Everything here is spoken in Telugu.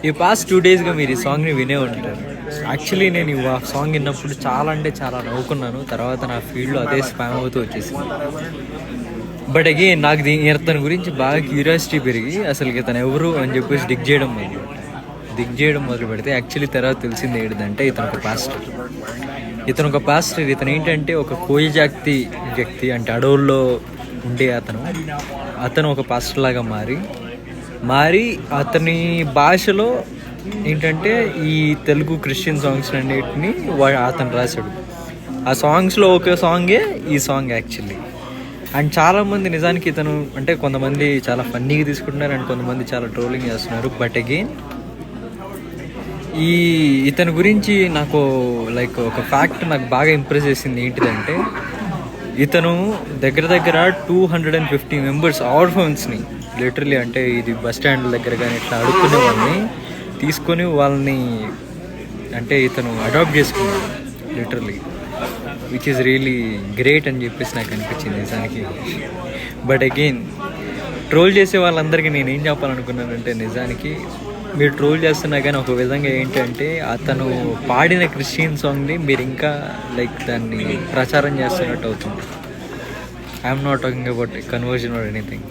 ఈ పాస్ట్ 2 డేస్గా మీరు ఈ సాంగ్ని వినే ఉంటారు. యాక్చువల్లీ నేను ఆ సాంగ్ విన్నప్పుడు చాలా అంటే చాలా నవ్వుకున్నాను. తర్వాత నా ఫీల్డ్లో అదే స్పామ్ అవుతూ వచ్చేసింది. బట్ అగైన్ నాకు ఇతని గురించి బాగా క్యూరియాసిటీ పెరిగి అసలు ఇతను ఎవరు అని చెప్పేసి డిగ్ చేయడం మొదలు పెడితే యాక్చువల్లీ తర్వాత తెలిసింది ఏంటంటే ఇతను ఒక పాస్టర్. ఇతను ఏంటంటే ఒక కోయజాతి వ్యక్తి, అంటే అడవుల్లో ఉండే అతను ఒక పాస్టర్ లాగా మారి అతని భాషలో ఏంటంటే ఈ తెలుగు క్రిస్టియన్ సాంగ్స్ అన్నిటిని అతను రాశాడు. ఆ సాంగ్స్లో ఒక సాంగే ఈ సాంగ్ యాక్చువల్లీ. అండ్ చాలామంది నిజానికి ఇతను అంటే కొంతమంది చాలా ఫన్నీగా తీసుకుంటున్నారు అండ్ కొంతమంది చాలా ట్రోలింగ్ చేస్తున్నారు. బట్ అగైన్ ఇతని గురించి నాకు లైక్ ఒక ఫ్యాక్ట్ నాకు బాగా ఇంప్రెస్ చేసింది ఏంటిదంటే, ఇతను దగ్గర 250 మెంబర్స్ ఆర్ఫన్స్ని లిటరలీ, అంటే ఇది బస్ స్టాండ్ దగ్గర కానీ ఇట్లా అడుక్కునే వాళ్ళని తీసుకొని వాళ్ళని అంటే ఇతను అడాప్ట్ చేసుకున్నాడు literally, which is really great అని చెప్పేసి నాకు అనిపించింది నిజానికి. బట్ అగైన్ ట్రోల్ చేసే వాళ్ళందరికీ నేను ఏం చెప్పాలనుకున్నానంటే, నిజానికి మీరు ట్రోల్ చేస్తున్నా కానీ ఒక విధంగా ఏంటంటే అతను పాడిన క్రిస్టియన్ సాంగ్ని మీరు ఇంకా లైక్ దాన్ని ప్రచారం చేస్తున్నట్టు అవుతుంది. I'm not talking about conversion or anything.